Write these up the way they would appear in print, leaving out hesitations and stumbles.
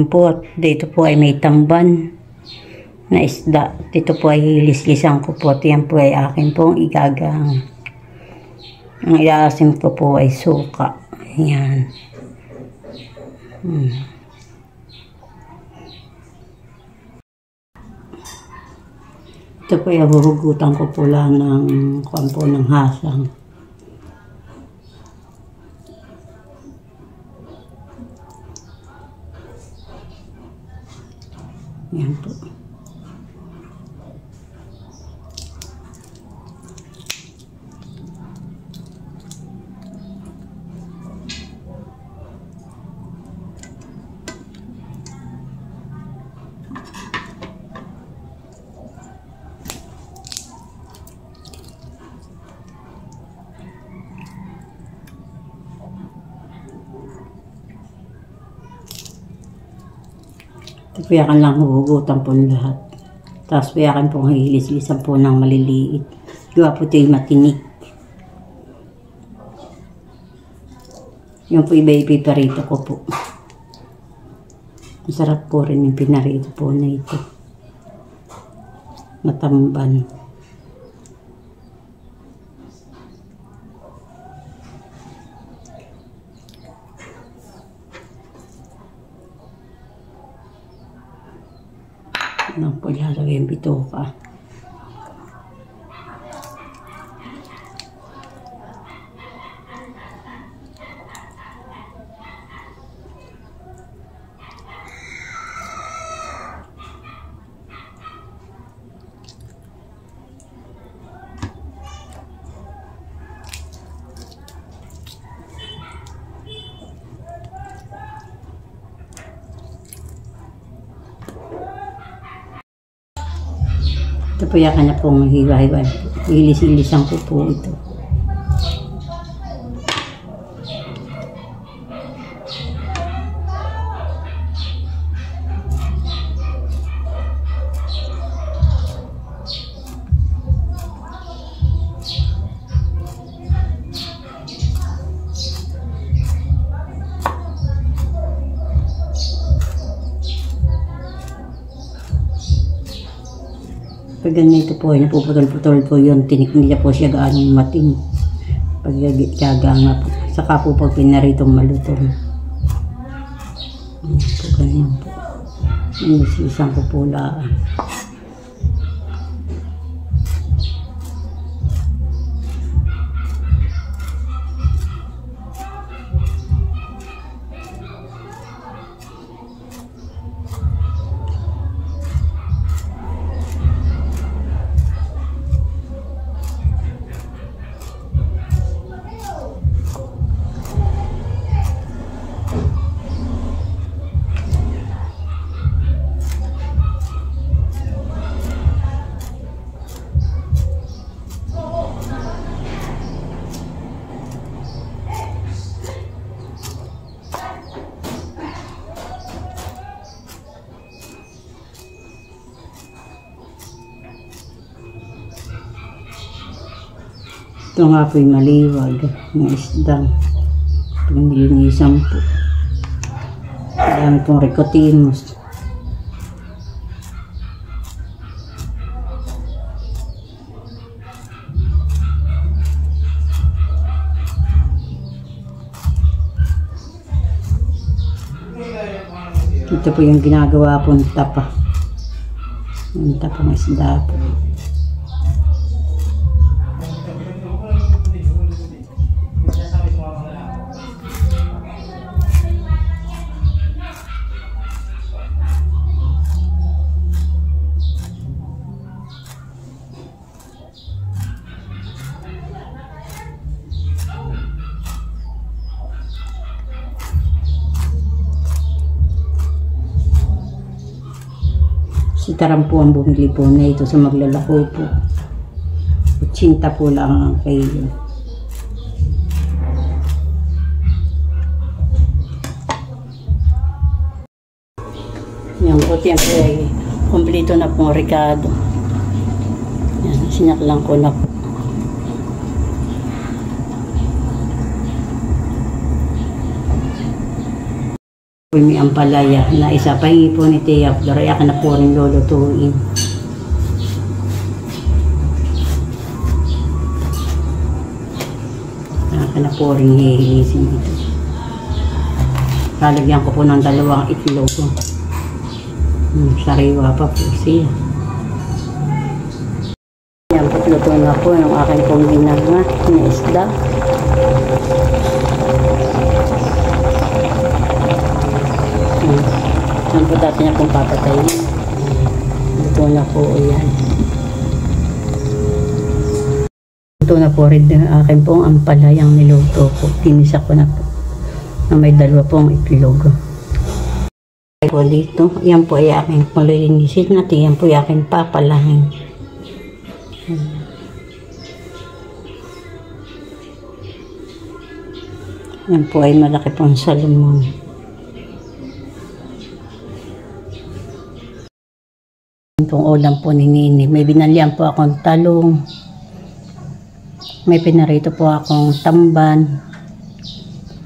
Po, dito po ay may tamban na isda. Dito po ay hilis-lisan ko po. Yan po ay akin pong igagang. Ang iaasim ko po ay suka. Ayan. Ito po ay huhugutan ko po lang ng kampo ng hasang. Yan po. Piyakan lang huhugutan po lahat. Tapos piyakan po hihilis-lisan po ng maliliit. Gawa po ito yung matinik. Yung po iba ipiparito ko po. Masarap po rin yung pinarito po na ito. Matamban. Ano po lalagay yung bitoka. Ito po yakan na pong hiwa-hiwa. Hilis-hilisan ko po ito. Pag ganito po, napuputol-putol po yun, tinik nila po siya gaano matin. Pag tiyaga nga po. Saka po pag pinaritong malutong. Ayan po, ganyan po. Inisisang ko po laan. Ito nga po'y maliwag ng isdang. Pag nilinisan po. Dami pong ricotinos. Ito po yung ginagawa po ng tapa. Yung tapa ng isda po. Si Taram po ang bumili po na ito sa maglalako po. 80 po lang ang kilo. Yan po, yan po ay kumplito na pong ricado. Yan, sinaklang ko na po. May ampalaya na isa pahingi po ni Tia Flor, akin na po rin lulutuin. Akin na po rin hihilisin dito. Lalagyan ko po ng 2 itlog. Sariwa pa po siya. Yan po, luto na po yung aking pong ginagawa na isda. Yan po dati niya pong papatayin. Luto na po yan. Luto na po rin yung akin pong ampalayang niluto po. Tinisa ko na po. Na may 2 pong itlog. Po dito, yan po ay aking palilinisin at yan po ay aking papalahin. Yan po ay malaki pong salmon. Itong ulam po ni Nini. May binalian po akong talong. May pinarito po akong tamban.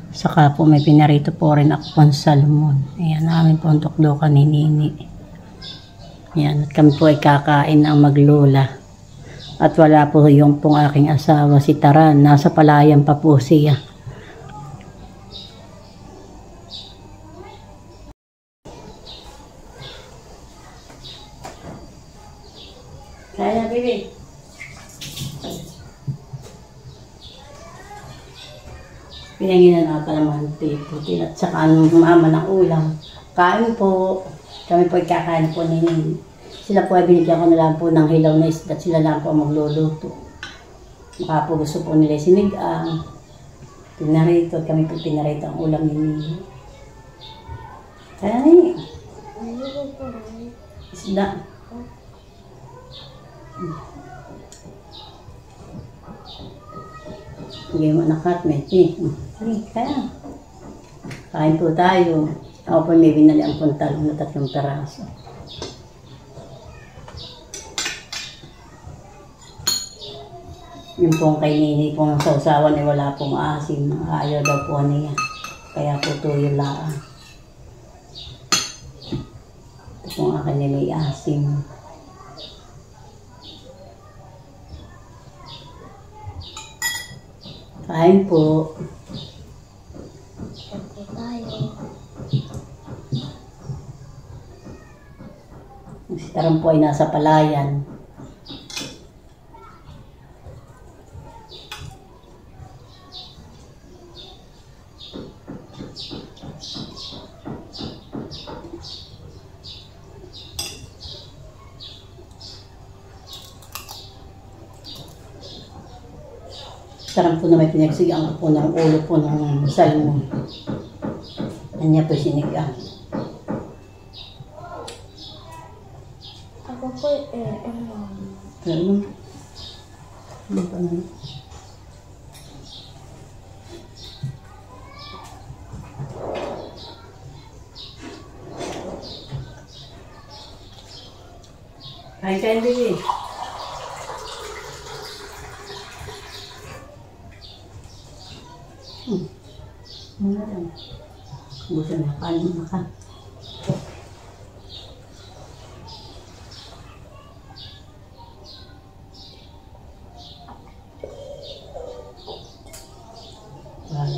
Saka po may pinarito po rin ako pong salmon. Ayan, namin po ang tuklokan ni Nini. Ayan, at kami po ay kakain ang maglola. At wala po yung pong aking asawa, si Taran. Nasa palayan pa po siya. Kaya na, baby. Pinangin na natin naman puti at saka ang mama ng ulam. Kain po. Kami po kakain po nini. Sila po ay binigyan ko na lang po ng hilaw na isda at sila lang po magluluto. Baka po gusto po nila sinigang. Pinarito at kami po pinarito ang ulam nini. Kaya nini. Isda. Hindi mo nakatmet eh. Kaya. Kain po tayo. Ako po may binali ang puntalong na 3 peraso. Yung pong kay Nini pong sausawan ay wala pong asim. Ayaw daw po niya. Kaya po tuyo lang. Ito pong akin ay may asim. Kain po. Kain po tayo. Si Taran po ay nasa palayan. Sarang po na may pinagsigang po ng ulo po ng salmon. Kanya po sinigang. Ako po Ano? Ano pa na? Kain, baby. Ano lang? Gusto na kain na ka.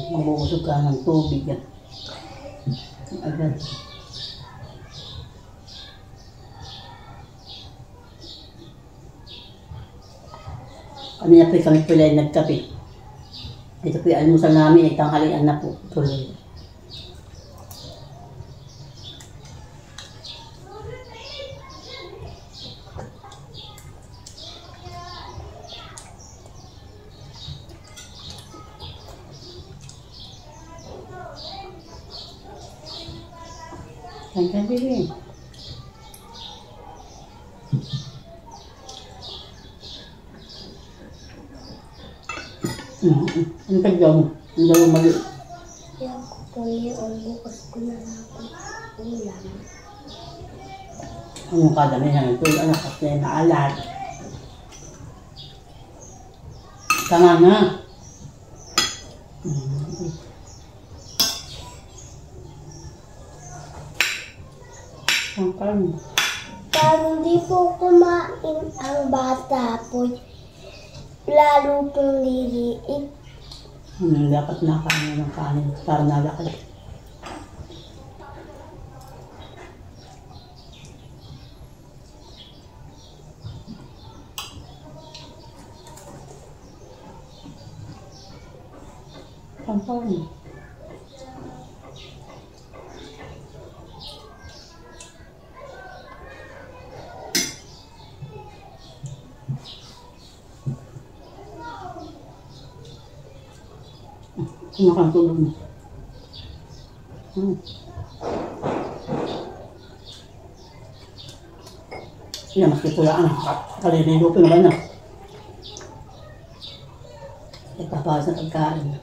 Mabubusog ka ng tubig yan. Agad. Kanina po kami pala nagkape. Ito po yung almusal namin, ay tanghalian na po. Tuloy. Kain ka, baby. Ang tagyong, ang dalawang mali. Kaya ko po yun, bukas ko na lang po ulam. Anong kadami na ito, anak kasi naalat. Tama na. karne. Pag hindi po kumain ang bata po, lalo pong liliit. Dapat nakain ng kanin para nalaki. Pampalin. Kumakan tulog mo. Yan, maski pulaan. Kaliligo ko naman na. Ipapawis na pagkain.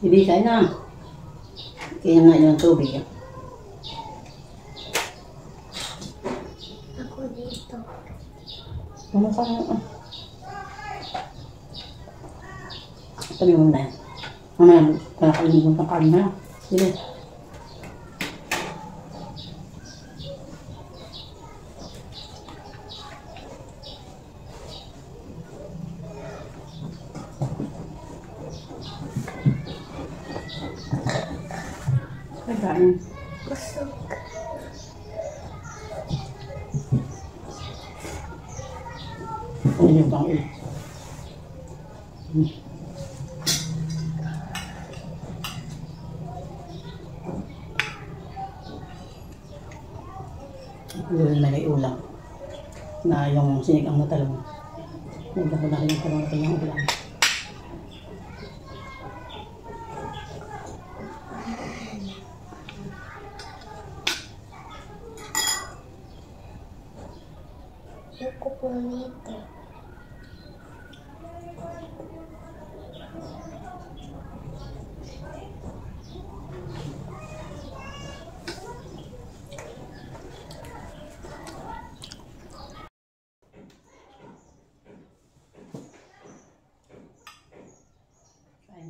Ibigay na. Kaya na yung tubig. Ako dito. Pumunta na. Sabi mo na yan. Mamaya, kakalimutan ng kanin na. Sige. Kain. Busog. Ano yung bang ulit? Yun na may ulam. Na yung sinigang na talong. Nagdako na rin yung talong na kanyang ulam. Ako po dito.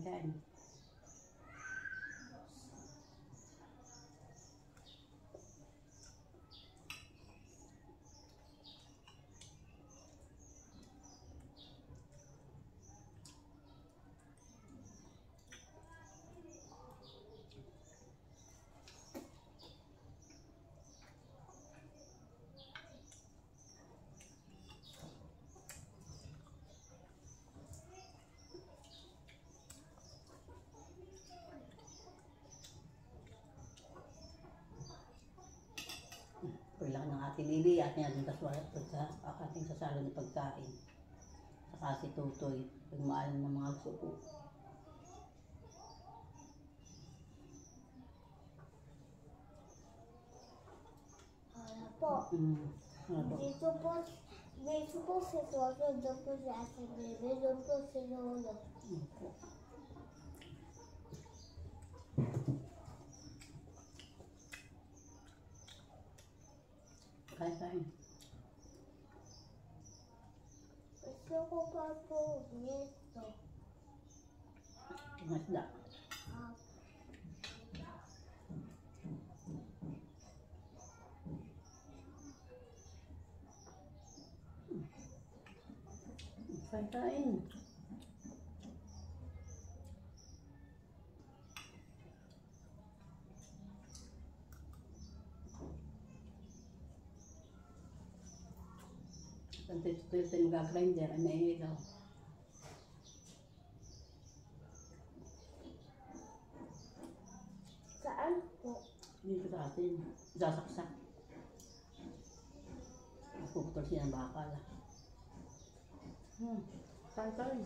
Kain. Kailangan ng ating bibi at ating ating sasalo ng pagkain. Saka si Tutoy, pagmaalam ng mga suko. Wala po. Ano po? Dito po si Toto, doon po si Ate Bebe, doon po si Lolo. Kain. Gusto ko pa po nito. Masda. Kain. Ito yung mag-grinder, ay naiilaw. Saan po? Dito sa atin, sasaksak. Puputol siya ng bakal. Kain.